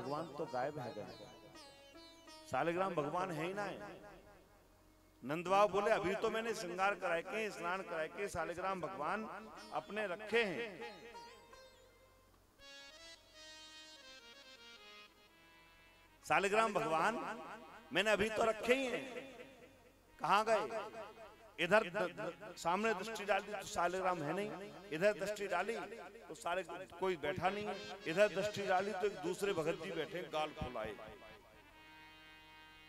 भगवान तो गायब है गए, सालिग्राम भगवान है ही ना है। नंद बाबा बोले अभी तो मैंने श्रृंगार कराए के, स्नान कराए के सालिग्राम भगवान अपने रखे हैं। सालिग्राम भगवान मैंने अभी तो रखे ही हैं, कहां गए? इधर सामने दृष्टि डाली तो सालिग्राम है नहीं, इधर दृष्टि डाली तो साले कोई बैठा नहीं, इधर दृष्टि डाली तो एक दूसरे भगत जी बैठे गाल फुलाए,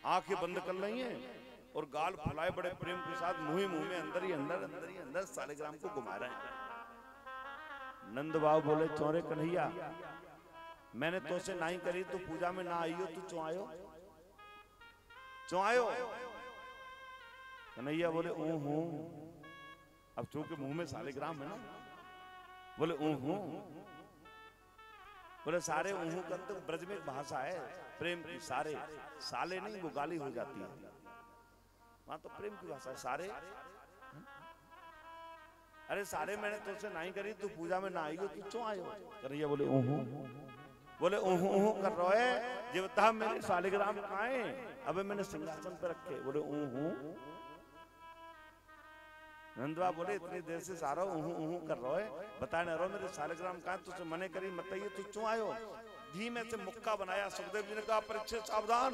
आंखें बंद कर रही हैं और गाल फुलाए बड़े प्रेम के साथ मुंह में अंदर ही अंदर सालिग्राम को घुमा रहे हैं। नंद बाबू बोले चौरे कन्हैया मैंने तो से नहीं करी, तो पूजा में ना आई हो, तू क्यों आयो? क्यों आयो? कन्हैया बोले ऊहू, अब चूंकि मुंह में सालिग्राम है ना, बोले ऊहू, बोले सारे ऊहू करते, ब्रज में एक भाषा है प्रेम की, सारे साले नहीं वो गाली हो जाती है, वहां तो प्रेम की भाषा है सारे। अरे सारे मैंने तुझसे नहीं करी, तू पूजा में ना आई हो, तू क्यों आयो? कन्हैया बोले ऊहू, बोले ऊहू ऊहू कर रहे है, जब तक मेरे सालिग्राम कहाँ है? अबे मैंने सिंहासन पे रखे। बोले ऊहू। नंदवा बोले इतनी देर से सारा ऊहू ऊहू कर रहे है, बता न रहो मेरे सालिग्राम कहाँ? तुझसे मने करी मत आइए, तू क्यों आयो? धीमे से मुक्का बनाया, सुखदेव जी ने कहा परीक्षित सावधान।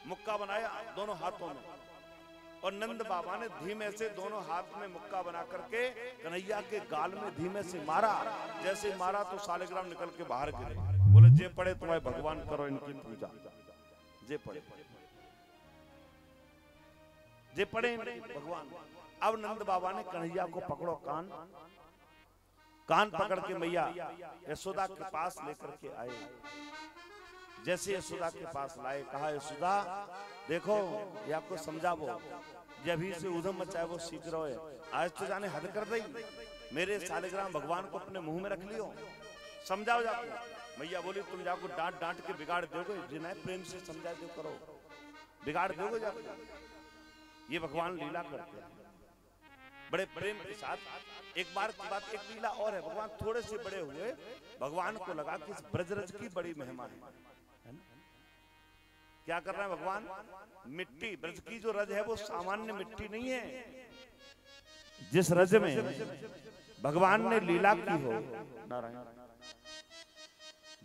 मुक्का बनाया दोनों हाथों में, और नंद बाबा ने धीमे से दोनों हाथ में मुक्का बना करके कन्हैया के गाल में धीमे से मारा। जैसे मारा तो सालिग्राम निकल के बाहर गिरे। बोले जे पड़े तुम्हारे भगवान करो इनकी पूजा, जे पड़े जे पड़े भगवान। अब नंद बाबा ने कन्हैया को पकड़ो कान, कान पकड़ के मैया यशोदा के पास लेकर के आए। जैसे यशोदा के पास लाए, कहा यशोदा देखो ये आपको समझावो, जब ही से उधम मचाए वो सीख रहे है, आज तो जाने हद कर दी, मेरे सालिग्राम भगवान को अपने मुंह में रख लियो, समझाओ जाको। मैया बोली तुम जाको डांट डांट के बिगाड़ दोगे, जिन्हें प्रेम से समझा दो करो, बिगाड़ दोगे जाको। ये भगवान लीला करते हैं बड़े प्रेम के साथ। एक बार की बात, एक लीला और है, भगवान थोड़े से बड़े हुए, भगवान को लगा कि इस ब्रजरज की बड़ी महिमा है ना? क्या कर रहे हैं भगवान? मिट्टी, ब्रज की जो रज है वो सामान्य मिट्टी नहीं है। जिस रज में भगवान ने लीला की हो, नारायण,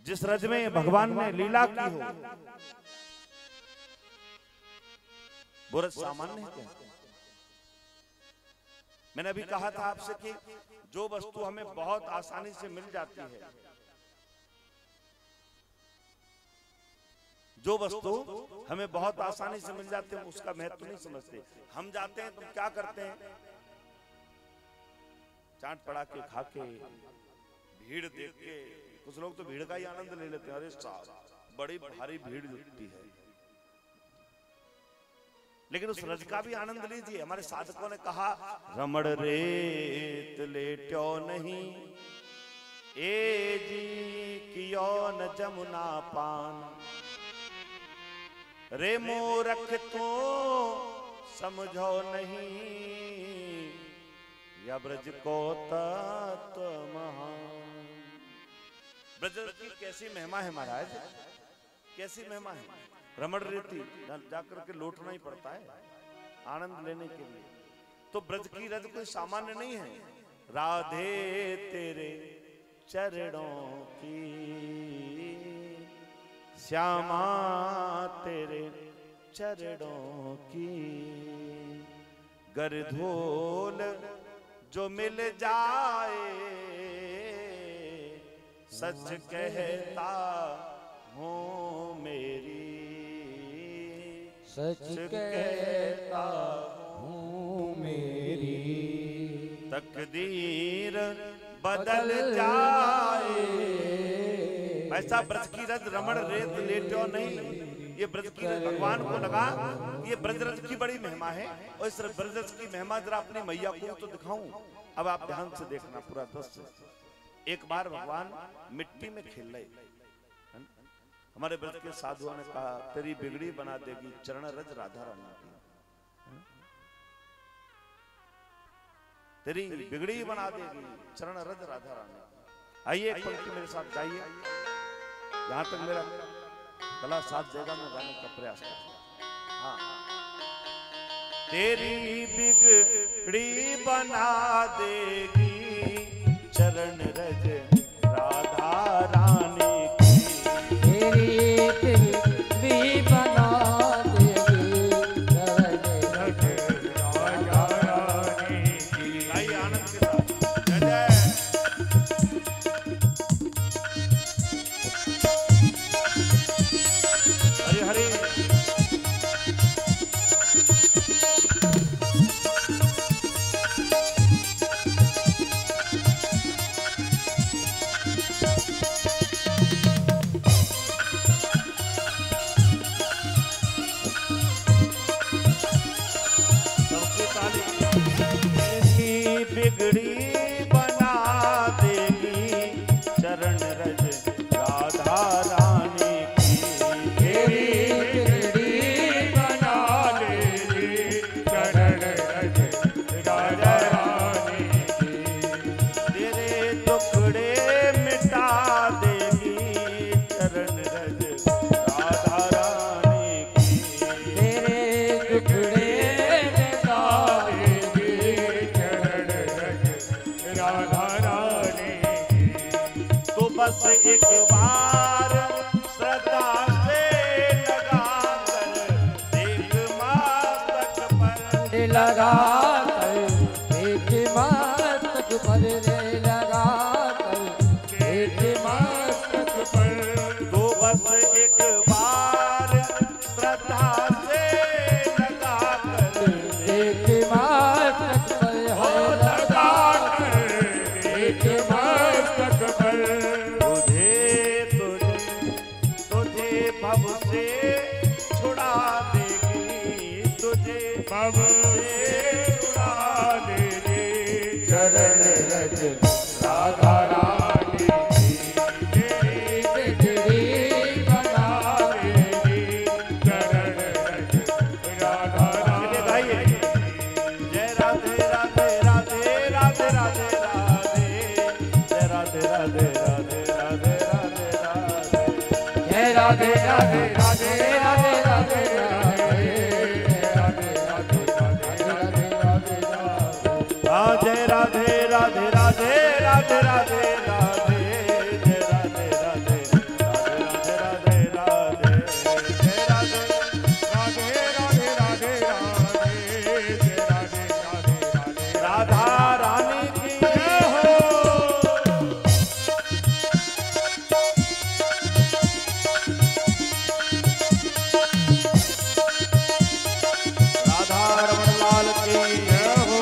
जिस रज में भगवान ने लीला की हो, वो रज सामान्य है क्या? मैंने अभी कहा था आपसे कि जो वस्तु हमें बहुत आसानी से मिल जाती है, जो वस्तु हमें बहुत आसानी से मिल जाती है, उसका महत्व नहीं समझते। हम जाते हैं तो क्या करते हैं? चाट पड़ा के खा के, भीड़ देख के, कुछ लोग तो भीड़ का ही आनंद ले लेते हैं। अरे साहब बड़ी भारी भीड़ जुटती है, लेकिन उस रज का भी आनंद लीजिए। हमारे साधकों ने कहा रमण रेत लेट्यो नहीं, ए जी कियो न जमुना पान, रे मूर्ख तो समझो नहीं, या ब्रज को तत्व महान। ब्रज की कैसी महिमा है महाराज, कैसी महिमा है। रमण रेती जाकर के लौटना ही पड़ता है आनंद लेने के लिए। तो ब्रज की रज कोई सामान्य नहीं है। राधे तेरे चरणों की, श्यामा तेरे चरणों की, गर धूल जो मिल जाए, सच कहता हूँ मेरी, सच कहता हूँ मेरी, तकदीर बदल जाए। ऐसा ब्रज की रज रमण रेत लेट्यो नहीं। ये ब्रज की रज भगवान को लगा ये ब्रजरज की बड़ी महिमा है, और इस ब्रजरज की महिमा जरा अपनी मैया को तो दिखाऊं। अब आप ध्यान से देखना पूरा दृश्य। एक बार भगवान मिट्टी में खेल रहे, हमारे ब्रज के साधुओं ने कहा तेरी बिगड़ी बना देगी चरण रज राधा रानी की, तेरी बिगड़ी बना देगी चरण रज राधा रानी। आइए एक पंक्ति मेरे साथ गाइए। जहां तक मेरा गला साथ देगा मैं गाने का प्रयास करूंगा। हाँ, तेरी बिगड़ी बना देगी चरण रज राधा रानी की। तेरी बिगड़ी बना देगी चरण रज राधा रानी की। आइए आनंद के साथ जय जय। हरि हरि। बिगड़ी बना देगी चरण रज राधा रानी की। तेरी बिगड़ी बना देगी चरण रज राधा रानी की। तेरे टुकड़े मिटा देगी चरण रज राधा रानी की। तेरे टुकड़े बस एक बार श्रद्धा से लगा कर देख मस्तक पर। लगा कर देख मस्तक पर रे लगा कर देख मस्तक पर। तो बस एक बार श्रद्धा से लगा कर देख मस्तक पर हो लगा कर देख मस्तक पर। भव से छुड़ा देगी तुझे भव से छुड़ा देगी चरण रज राधा रानी की। तेरी बिगड़ी बना देगी चरण रज राधा रानी की। जय राधे राधे राधे राधे राधे राधे जय राधे राधे राधे राधे राधे राधे जय राधे राधे राधे राधे राधे राधे राधे राधे राधे राधे। हाँ जय राधे राधे राधे राधे राधे राधे जय राधे राधे राधे राधे राधे राधे जय राधे राधे राधे राधे राधे जय राधे राधे राधे राधा रानी की जय हो। राधा रमण लाल की जय हो।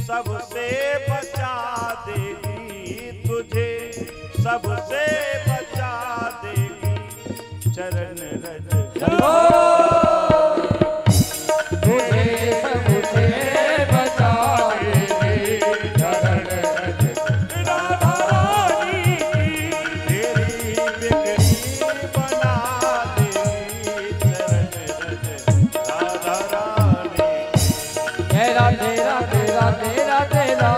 सबसे बचा देगी, तुझे सबसे बचा देगी। रज तुझे सबसे बचाएगी चरण रज राधा रानी की तेरी बिगड़ी बना देगी चरण रज राधा रानी तेरा तेरा तेरा तेरा तेरा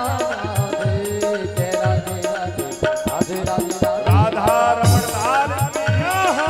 राधा रमण लाल की हो।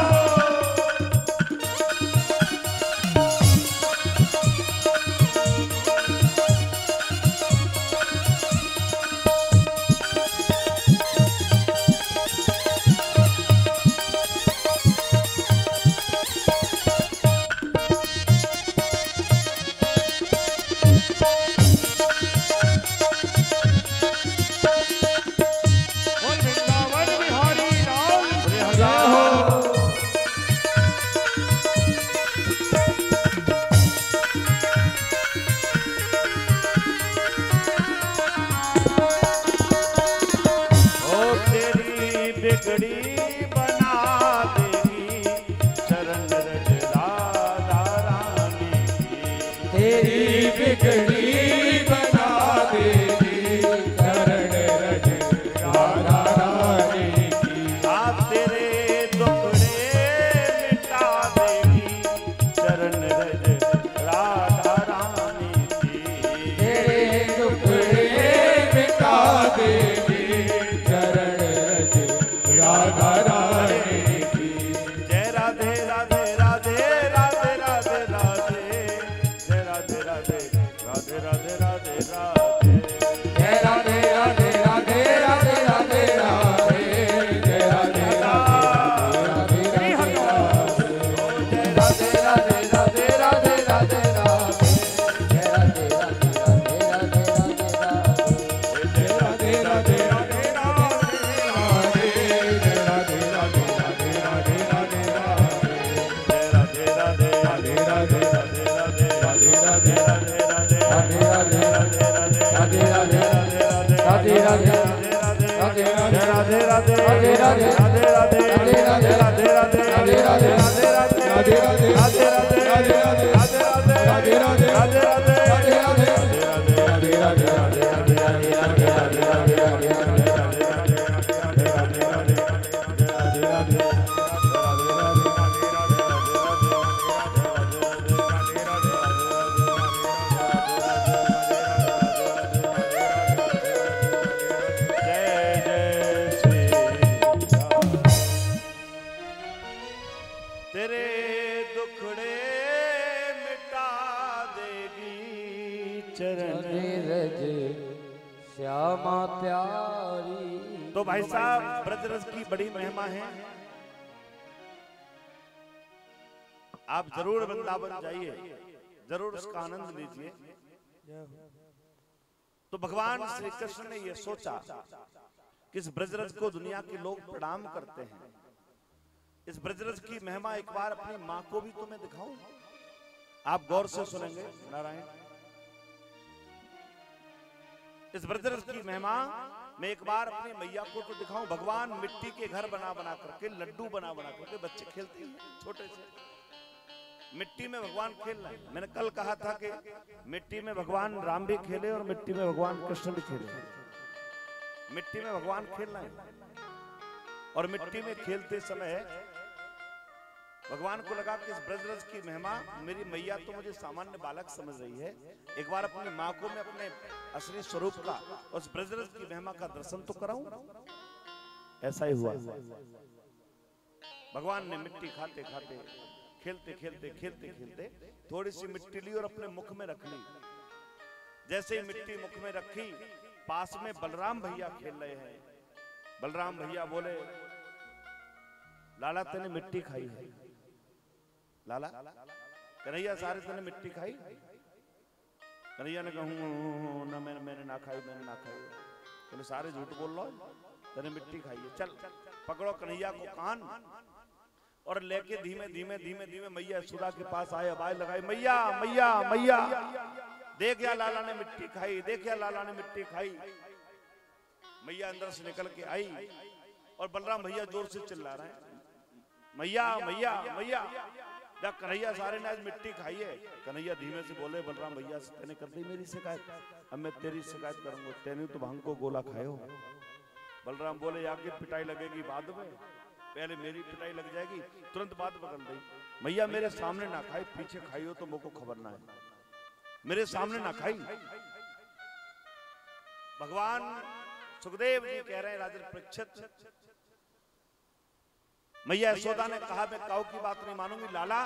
बिगड़ी बना देगी चरण रज राधा रानी की तेरी बिगड़ी बना देगी चरण रज राधा रानी की आ तेरे दुखड़े मिटा देगी चरण रज राधा रानी की तेरे दुखड़े मिटा देगी चरण रज राधा रानी की जय राधे राधे राधे राधे राधे राधे जय राधे राधे राधे राधे राधे राधे जय राधे राधे राधे राधे राधे राधे जय राधे राधे राधे राधे राधे राधे राधे राधे जय राधे राधे राधे राधे राधे जय राधे राधे राधे तेरे दुखड़े मिटा देगी चरण रज श्यामा प्यारी। तो भाई साहब ब्रजरस की बड़ी महिमा है। आप जरूर वृंदावन जाइए, जरूर उसका आनंद लीजिए। तो भगवान श्री कृष्ण ने यह सोचा कि इस ब्रजरस को दुनिया के लोग प्रणाम करते हैं, इस ब्रजरस की महिमा एक बार अपनी मां को भी तुम्हें दिखाऊं। आप गौर से सुनेंगे नारायण। इस ब्रजरस की महिमा मैं एक बार अपनी मैया को तो दिखाऊं। भगवान मिट्टी के घर बना बना करके, लड्डू बना बना करके, बच्चे खेलते हैं छोटे से मिट्टी में भगवान खेल रहे हैं। मैंने कल कहा था कि मिट्टी में भगवान राम भी खेले और मिट्टी में भगवान कृष्ण भी खेले। मिट्टी में भगवान खेल रहे हैं और मिट्टी में खेलते समय भगवान को लगा कि इस ब्रजरस की महिमा, मेरी मैया तो मुझे सामान्य बालक समझ रही है, एक बार अपनी माँ को मैं अपने असली स्वरूप का, उस ब्रजरस की महिमा का दर्शन तो कराऊं। ऐसा ही हुआ। भगवान ने मिट्टी खाते खाते, खेलते खेलते खेलते खेलते थोड़ी सी मिट्टी ली और अपने मुख में रख ली। जैसे ही मिट्टी मुख में रखी, पास में बलराम भैया खेल रहे हैं। बलराम भैया बोले, लाला तेने मिट्टी खाई है? लाला कन्हैया सारे तेने मिट्टी खाई? कन्हैया ने कहूं ना, मैंने ना खाई, मैंने ना खाई। बोले सारे झूठ बोल रहे हो, तेने मिट्टी खाई है। चल पकड़ो कन्हैया को कान और लेके धीमे धीमे धीमे धीमे मैया यशोदा के पास आए, आवाज लगाई, मैया मैया मैया, देख या लाला ने मिट्टी खाई, देख या लाला ने मिट्टी खाई। मैया अंदर से निकल के आई और बलराम भैया जोर से चिल्ला रहे हैं, मैया मैया मैया। जब कन्हैया सारे ने आज मिट्टी खाई है, कन्हैया धीमे से बोले बलराम भैया से तेने कर दी मेरी शिकायत, अब मैं तेरी शिकायत करूंगा, तेने तो भांग को गोला खाए हो। बलराम बोले आगे पिटाई लगेगी बाद में, पहले मेरी पिटाई लग जाएगी। तुरंत बात बदल गई, मैया मेरे सामने ना खाई, पीछे खाई हो तो मुझको खबर ना है, मेरे सामने ना खाई। भगवान सुखदेव जी कह रहे हैं राजन परीक्षित, मैया यशोदा ने कहा मैं काऊ की बात नहीं मानूंगी, लाला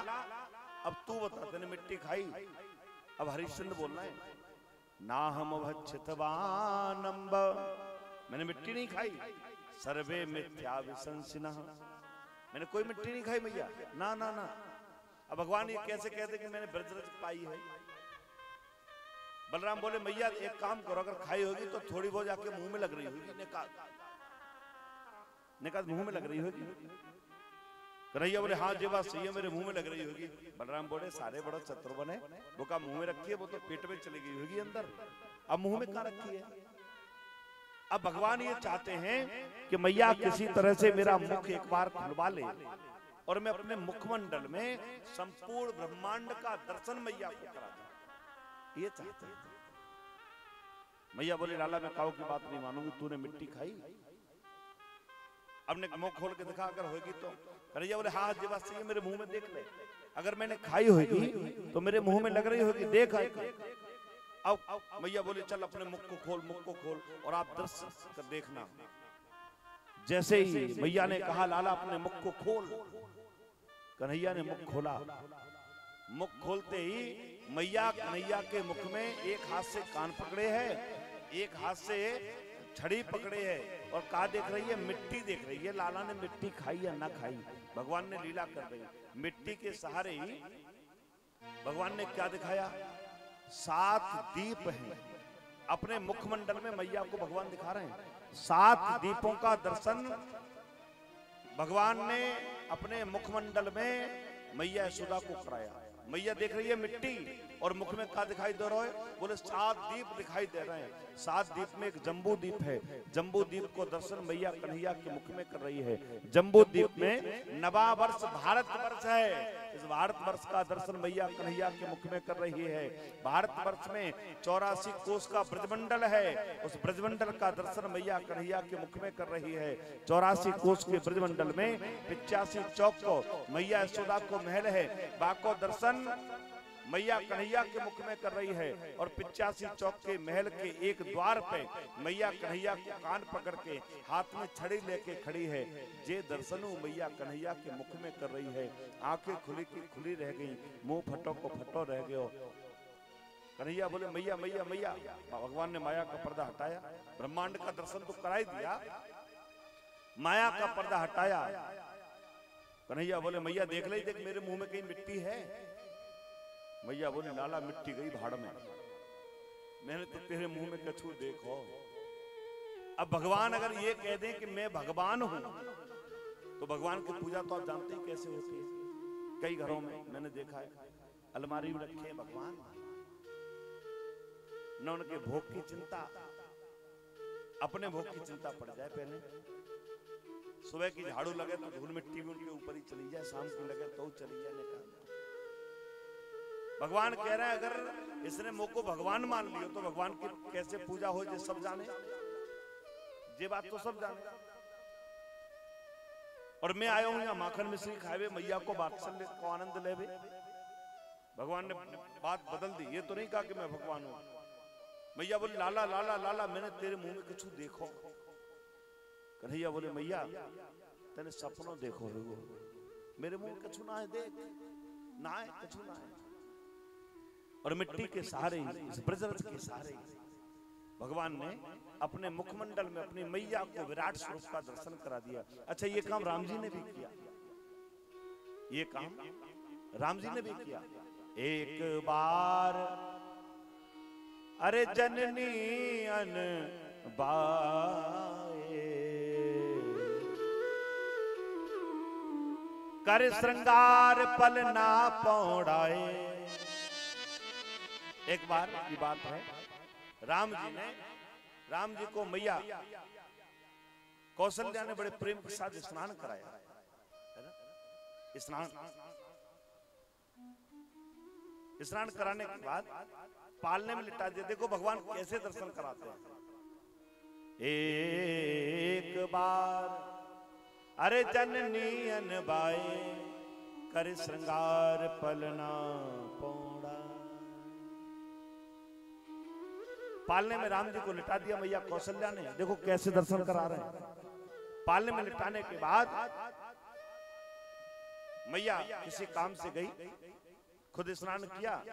अब तू बता तेने मिट्टी खाई। अब हरिश्चंद्र बोलना है ना हम भक्षितवानंब, मैंने मिट्टी नहीं खाई, सर्वे मिथ्या विशंसिनः, मैंने कोई मिट्टी नहीं खाई मैया, ना ना ना। अब भगवान ये कैसे कहते कि मैंने ब्रजरज पाई है। बलराम बोले मैया एक काम करो, अगर खाई होगी तो थोड़ी बहुत जाके मुंह में लग रही होगी, ने कहा मुंह में लग रही होगी। कन्हैया बोले हाँ जी बात सही है, मेरे मुंह में लग रही होगी। बलराम बोले सारे बड़ा चतुर बने, वो का मुंह में रखी है, वो तो पेट में चली गई होगी अंदर, अब मुंह में कहां रखी है। अब भगवान ये चाहते हैं कि मैया किसी तरह से मेरा मुख एक बार खुलवा ले और मैं अपने मुखमंडल में संपूर्ण ब्रह्मांड का दर्शन मैया को करा दूं, ये चाहते हैं। मैया बोले लाला मैं काऊ की बात नहीं मानूंगी, तूने मिट्टी खाई, अब ने मुंह खोल के दिखा अगर होगी तो। कन्हैया बोले हाँ जी बात सही है, मेरे मुंह में देख ले, अगर मैंने खाई होगी तो मेरे मुंह में लग रही होगी, देख। अब मैया बोले चल अपने मुख को खोल, मुख को खोल और आप दर्शन कर देखना। जैसे ही मैया ने कहा लाला अपने मुख को खोल, कन्हैया ने मुख खोला। मुख खोलते ही मैया कन्हैया के मुख में एक हाथ से कान पकड़े है, एक हाथ से छड़ी पकड़े है और कहा देख रही है, मिट्टी देख रही है। लाला ने मिट्टी खाई या ना खाई, भगवान ने लीला कर दी। मिट्टी के सहारे ही भगवान ने क्या दिखाया, 7 दीप हैं अपने मुखमंडल में, मैया को भगवान दिखा रहे हैं। 7 दीपों का दर्शन भगवान ने अपने मुखमंडल में मैया यशोदा को कराया। मैया देख रही है मिट्टी और मुख में क्या दिखाई दे रहा है, बोले 7 दीप दिखाई दे रहे हैं। 7 दीप में एक जम्बू दीप है, जम्बू दीप को दर्शन मैया कन्हैया के मुख में कर रही है। जम्बू दीप में नवा वर्ष भारत वर्ष है, इस भारत वर्ष का दर्शन मैया कन्हैया के मुख में कर रही है। भारत वर्ष में 84 कोस का ब्रजमंडल है, उस ब्रजमंडल का दर्शन मैया कन्हैया के मुख में कर रही है। 84 कोस के ब्रजमंडल में 85 चौक को मैया यशोदा को महल है, बाको दर्शन मैया कन्हैया के मुख में कर रही है। और 85 चौक के महल के एक द्वार पे मैया कन्हैया को कान पकड़ के हाथ में छड़ी लेके खड़ी है। जे दर्शनु मैया कन्हैया के मुख में कर रही है। आंखें खुली की खुली रह गई, मुंह फटो को फटो रह गयो। कन्हैया बोले मैया मैया मैया। भगवान ने माया का पर्दा हटाया, ब्रह्मांड का दर्शन तो करा ही दिया, माया का पर्दा हटाया। कन्हैया बोले मैया देख ले, देख मेरे मुंह में कहीं मिट्टी है। मैया बोले लाला मिट्टी गई भाड़ में, मैंने तो तेरे मुंह में कछू देखो। अब भगवान अगर ये कह दें कि मैं भगवान हूं, तो भगवान की पूजा तो आप जानते ही कैसे होती है। कई घरों में मैंने देखा है अलमारी में रखे हैं भगवान, न उनके भोग की चिंता, अपने भोग की चिंता पड़ जाए। पहले सुबह की झाड़ू लगे तो धूल मिट्टी भी उनके ऊपर ही चली जाए, शाम की लगे तो चली जाए। भगवान कह रहे हैं अगर इसने मुझको भगवान मान लियो तो भगवान की कैसे पूजा हो, ये सब जाने, ये बात तो सब जाने। और मैं आया हूं यहाँ माखन मिश्री खाए मैया को वात्सल्य को आनंद लेवे। भगवान ने बात बदल दी, ये तो नहीं कहा कि मैं भगवान हूं। मैया बोली लाला लाला लाला मैंने तेरे मुंह में कुछ देखो। कन्हैया बोले मैया तेने सपनों देखो हो, मेरे मुंह में कुछ ना है, देख ना है, कुछ ना है। और मिट्टी के सहारे, इस ब्रजरथ के सहारे भगवान ने अपने मुखमंडल में अपनी मैया को विराट स्वरूप का दर्शन करा दिया। अच्छा ये काम राम जी ने भी किया, ये काम राम जी ने भी किया। एक बार अरे जननी अन बाए कर श्रृंगार पल ना पौड़ाए। एक बार की बात है, राम जी को मैया कौशल्या ने बड़े प्रेम के साथ स्नान कराया, है ना। स्नान कराने के बाद पालने में लिटा दिया। देखो भगवान कैसे दर्शन कराते हैं। एक बार अरे जननी अनबाए कर श्रृंगार पलना पौड़ा। पालने में राम जी को लिटा दिया मैया कौशल्या ने। देखो कैसे दर्शन करा रहे हैं। पालने में लिटाने के बाद मैया किसी काम से गई, खुद स्नान किया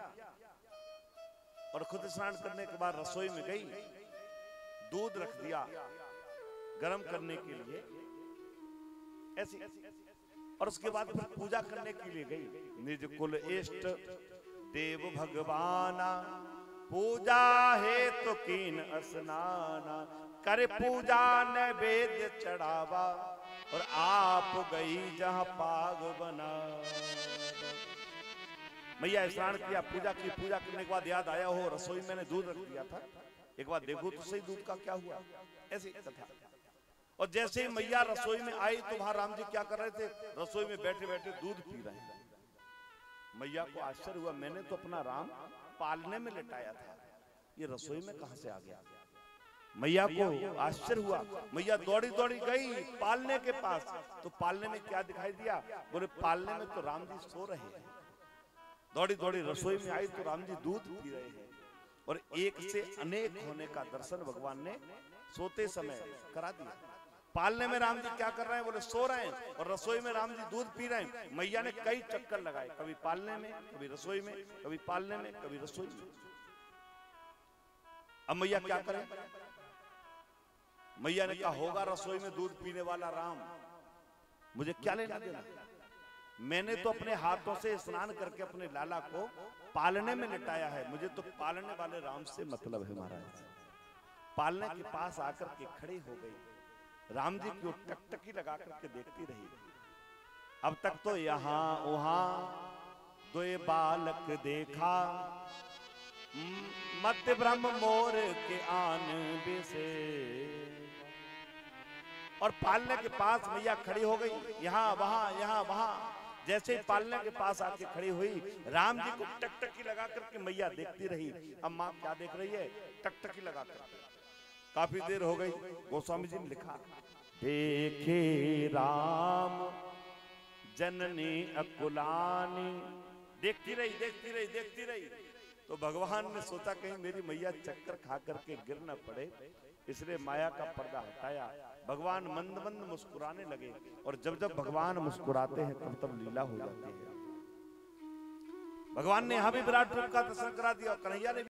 और खुद स्नान करने के बाद रसोई में गई, दूध रख दिया गर्म करने के लिए ऐसी, और उसके बाद फिर पूजा करने के लिए गई। निज कुल इष्ट देव भगवाना पूजा है तो कीन स्नाना। करे पूजा नैवेद्य चढ़ावा और आप गई जहां पाग बना। मैया स्नान किया, पूजा की। पूजा करने के बाद याद आया हो रसोई मैंने दूध रख दिया था, एक बार देखो तो सही दूध का क्या हुआ। ऐसी कथा। और जैसे ही मैया रसोई में आई तो वहां राम जी क्या कर रहे थे, रसोई में बैठे बैठे दूध पी रहे हैं। मैया को आश्चर्य हुआ, मैंने तो अपना राम पालने में लिटाया था, ये रसोई में कहां से आ गया। मैया को आश्चर्य हुआ। मैया दौड़ी दौड़ी गई पालने के पास, तो पालने में क्या दिखाई दिया, बोले पालने में तो राम जी सो रहे हैं। दौड़ी दौड़ी रसोई में आई तो राम जी दूध पी रहे हैं। और एक से अनेक होने का दर्शन भगवान ने सोते समय करा दिया। पालने में राम जी क्या कर रहे हैं, बोले सो रहे हैं, और रसोई में राम जी दूध पी रहे हैं। मैया ने कई चक्कर लगाए, कभी पालने में, कभी रसोई में, कभी पालने में, कभी रसोई में। अब मैया क्या करें। मैया ने कहा होगा रसोई में दूध पीने वाला राम, मुझे क्या लेना देना। मैंने तो अपने हाथों से स्नान करके अपने लाला को पालने में लिटाया है, मुझे तो पालने वाले राम से मतलब है महाराज। पालने के पास आकर के खड़े हो गई। राम जी की टकटकी लगा करके देखती रही। अब तक तो यहाँ वहां दो बालक देखा, मत ब्रह्म मोर के आन बिसे। और पालने के पास मैया खड़ी हो गई, यहाँ वहां। जैसे ही पालने के पास आके खड़ी हुई, राम जी को टकटकी लगा करके मैया देखती रही। अब माँ क्या देख रही है, टकटकी लगा कर। काफी देर हो गई। गोस्वामी जी ने लिखा, देखे राम जननी अकुलानी। देखती रही। तो भगवान ने सोचा कहीं मेरी मैया चक्कर खा करके गिर न पड़े, इसलिए माया का पर्दा हटाया। भगवान मंद मंद मुस्कुराने लगे, और जब जब भगवान मुस्कुराते हैं तब तब लीला हो जाती है। भगवान ने यहां भी विराट रूप का दर्शन करा दिया, और कन्हैया ने